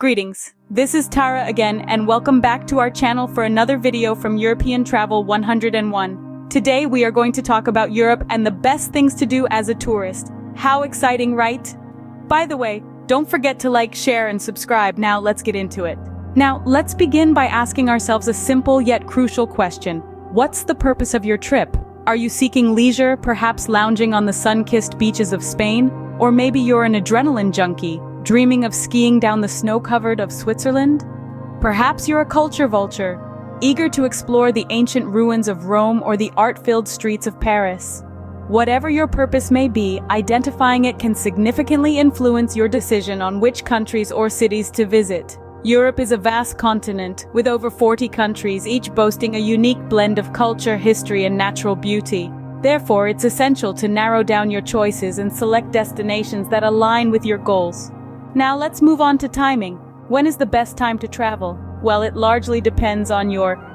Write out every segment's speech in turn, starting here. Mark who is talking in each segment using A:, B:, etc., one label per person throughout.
A: Greetings, this is Tara again and welcome back to our channel for another video from European Travel 101. Today we are going to talk about Europe and the best things to do as a tourist. How exciting, right? By the way, don't forget to like, share and subscribe. Now let's get into it. Now let's begin by asking ourselves a simple yet crucial question. What's the purpose of your trip? Are you seeking leisure, perhaps lounging on the sun-kissed beaches of Spain? Or maybe you're an adrenaline junkie, dreaming of skiing down the snow-covered of Switzerland? Perhaps you're a culture vulture, eager to explore the ancient ruins of Rome or the art-filled streets of Paris. Whatever your purpose may be, identifying it can significantly influence your decision on which countries or cities to visit. Europe is a vast continent, with over 40 countries, each boasting a unique blend of culture, history, and natural beauty. Therefore, it's essential to narrow down your choices and select destinations that align with your goals. Now let's move on to timing. When is the best time to travel? Well, it largely depends on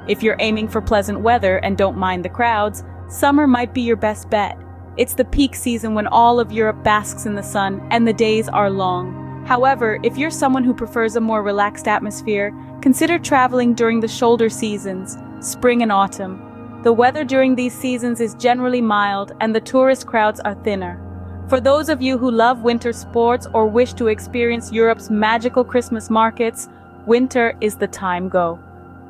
A: if you're aiming for pleasant weather and don't mind the crowds, summer might be your best bet. It's the peak season when all of Europe basks in the sun and the days are long. However, if you're someone who prefers a more relaxed atmosphere, consider traveling during the shoulder seasons, spring and autumn. The weather during these seasons is generally mild and the tourist crowds are thinner. For those of you who love winter sports or wish to experience Europe's magical Christmas markets, winter is the time go.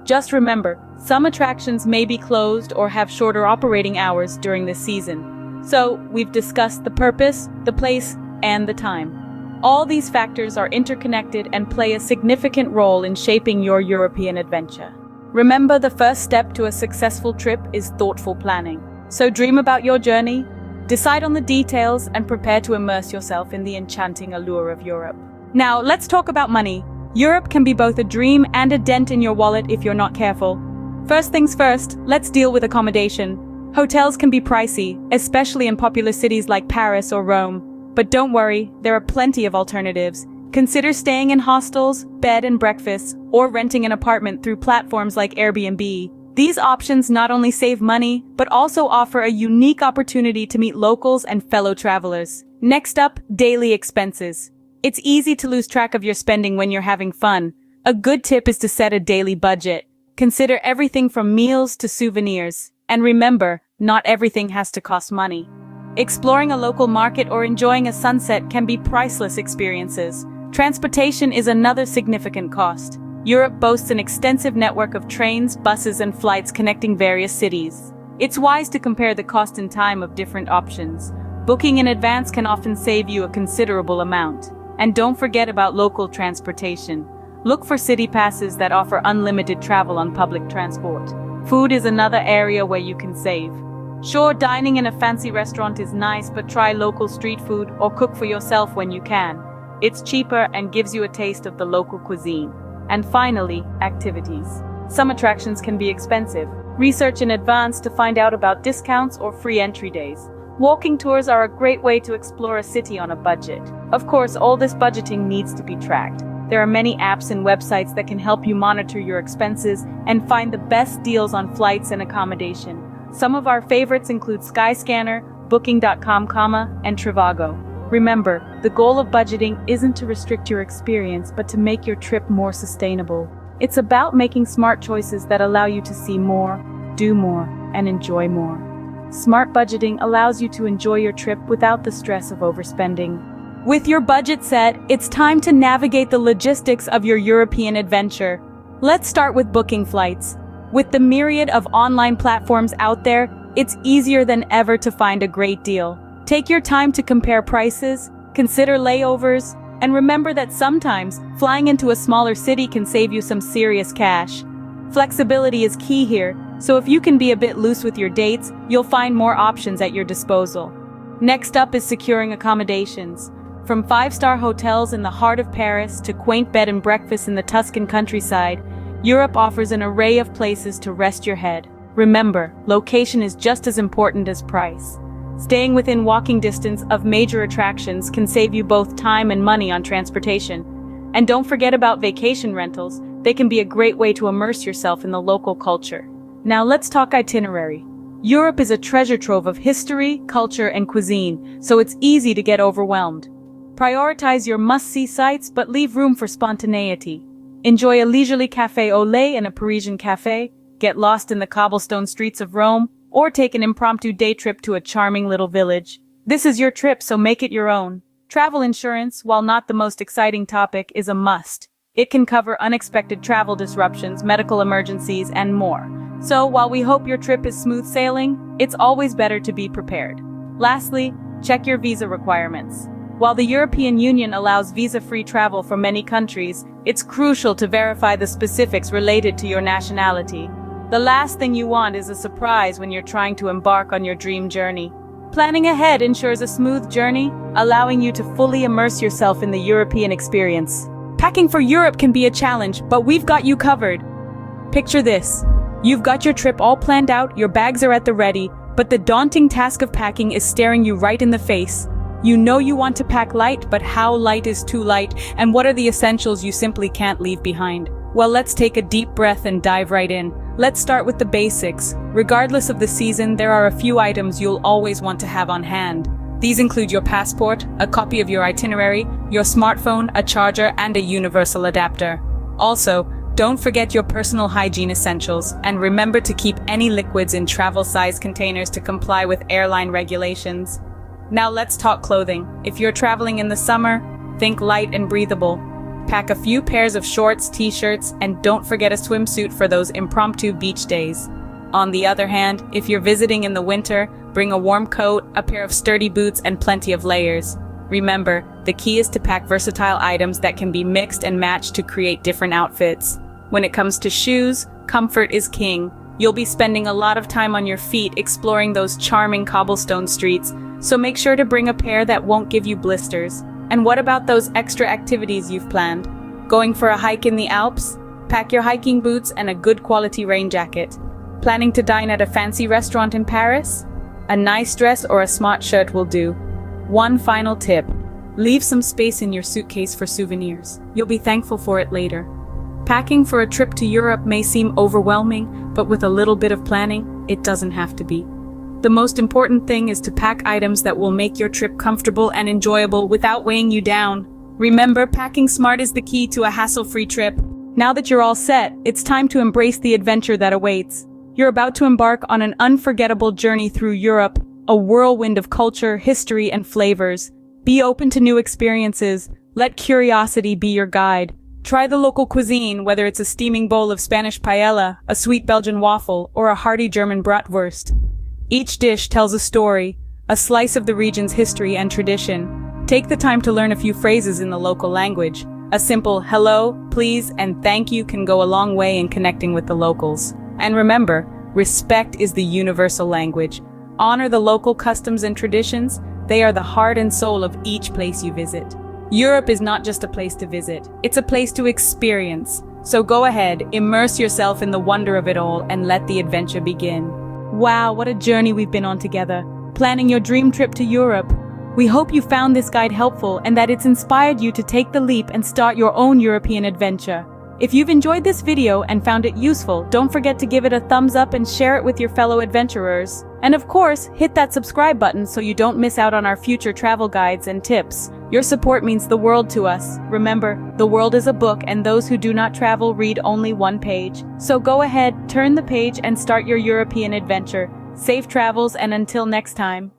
A: Just remember, some attractions may be closed or have shorter operating hours during this season. So, we've discussed the purpose, the place, and the time. All these factors are interconnected and play a significant role in shaping your European adventure. Remember, the first step to a successful trip is thoughtful planning. So dream about your journey, decide on the details, and prepare to immerse yourself in the enchanting allure of Europe. Now, let's talk about money. Europe can be both a dream and a dent in your wallet if you're not careful. First things first, let's deal with accommodation. Hotels can be pricey, especially in popular cities like Paris or Rome. But don't worry, there are plenty of alternatives. Consider staying in hostels, bed and breakfast, or renting an apartment through platforms like Airbnb. These options not only save money, but also offer a unique opportunity to meet locals and fellow travelers. Next up, daily expenses. It's easy to lose track of your spending when you're having fun. A good tip is to set a daily budget. Consider everything from meals to souvenirs. And remember, not everything has to cost money. Exploring a local market or enjoying a sunset can be priceless experiences. Transportation is another significant cost. Europe boasts an extensive network of trains, buses, and flights connecting various cities. It's wise to compare the cost and time of different options. Booking in advance can often save you a considerable amount. And don't forget about local transportation. Look for city passes that offer unlimited travel on public transport. Food is another area where you can save. Sure, dining in a fancy restaurant is nice, but try local street food or cook for yourself when you can. It's cheaper and gives you a taste of the local cuisine. And finally, activities. Some attractions can be expensive. Research in advance to find out about discounts or free entry days. Walking tours are a great way to explore a city on a budget. Of course, all this budgeting needs to be tracked. There are many apps and websites that can help you monitor your expenses and find the best deals on flights and accommodation. Some of our favorites include Skyscanner, Booking.com, and Trivago. Remember, the goal of budgeting isn't to restrict your experience, but to make your trip more sustainable. It's about making smart choices that allow you to see more, do more, and enjoy more. Smart budgeting allows you to enjoy your trip without the stress of overspending. With your budget set, it's time to navigate the logistics of your European adventure. Let's start with booking flights. With the myriad of online platforms out there, it's easier than ever to find a great deal. Take your time to compare prices, consider layovers, and remember that sometimes flying into a smaller city can save you some serious cash. Flexibility is key here, so if you can be a bit loose with your dates, you'll find more options at your disposal. Next up is securing accommodations. From five-star hotels in the heart of Paris to quaint bed and breakfasts in the Tuscan countryside, Europe offers an array of places to rest your head. Remember, location is just as important as price. Staying within walking distance of major attractions can save you both time and money on transportation. And don't forget about vacation rentals. They can be a great way to immerse yourself in the local culture. Now let's talk itinerary. Europe is a treasure trove of history, culture, and cuisine, so it's easy to get overwhelmed. Prioritize your must-see sites but leave room for spontaneity. Enjoy a leisurely café au lait in a Parisian café, get lost in the cobblestone streets of Rome, or take an impromptu day trip to a charming little village. This is your trip, so make it your own. Travel insurance, while not the most exciting topic, is a must. It can cover unexpected travel disruptions, medical emergencies, and more. So, while we hope your trip is smooth sailing, it's always better to be prepared. Lastly, check your visa requirements. While the European Union allows visa-free travel for many countries, it's crucial to verify the specifics related to your nationality. The last thing you want is a surprise when you're trying to embark on your dream journey. Planning ahead ensures a smooth journey, allowing you to fully immerse yourself in the European experience. Packing for Europe can be a challenge, but we've got you covered. Picture this. You've got your trip all planned out, your bags are at the ready, but the daunting task of packing is staring you right in the face. You know you want to pack light, but how light is too light, and what are the essentials you simply can't leave behind? Well, let's take a deep breath and dive right in. Let's start with the basics. Regardless of the season, there are a few items you'll always want to have on hand. These include your passport, a copy of your itinerary, your smartphone, a charger, and a universal adapter. Also, don't forget your personal hygiene essentials, and remember to keep any liquids in travel-size containers to comply with airline regulations. Now let's talk clothing. If you're traveling in the summer, think light and breathable. Pack a few pairs of shorts, t-shirts, and don't forget a swimsuit for those impromptu beach days. On the other hand, if you're visiting in the winter, bring a warm coat, a pair of sturdy boots, and plenty of layers. Remember, the key is to pack versatile items that can be mixed and matched to create different outfits. When it comes to shoes, comfort is king. You'll be spending a lot of time on your feet exploring those charming cobblestone streets, so make sure to bring a pair that won't give you blisters. And what about those extra activities you've planned? Going for a hike in the Alps? Pack your hiking boots and a good quality rain jacket. Planning to dine at a fancy restaurant in Paris? A nice dress or a smart shirt will do. One final tip. Leave some space in your suitcase for souvenirs. You'll be thankful for it later. Packing for a trip to Europe may seem overwhelming, but with a little bit of planning, it doesn't have to be. The most important thing is to pack items that will make your trip comfortable and enjoyable without weighing you down. Remember, packing smart is the key to a hassle-free trip. Now that you're all set, it's time to embrace the adventure that awaits. You're about to embark on an unforgettable journey through Europe, a whirlwind of culture, history, and flavors. Be open to new experiences. Let curiosity be your guide. Try the local cuisine, whether it's a steaming bowl of Spanish paella, a sweet Belgian waffle, or a hearty German bratwurst. Each dish tells a story, a slice of the region's history and tradition. Take the time to learn a few phrases in the local language. A simple hello, please, and thank you can go a long way in connecting with the locals. And remember, respect is the universal language. Honor the local customs and traditions. They are the heart and soul of each place you visit. Europe is not just a place to visit, it's a place to experience. So go ahead, immerse yourself in the wonder of it all, and let the adventure begin. Wow, what a journey we've been on together, planning your dream trip to Europe. We hope you found this guide helpful and that it's inspired you to take the leap and start your own European adventure. If you've enjoyed this video and found it useful, don't forget to give it a thumbs up and share it with your fellow adventurers. And of course, hit that subscribe button so you don't miss out on our future travel guides and tips. Your support means the world to us. Remember, the world is a book and those who do not travel read only one page. So go ahead, turn the page and start your European adventure. Safe travels and until next time.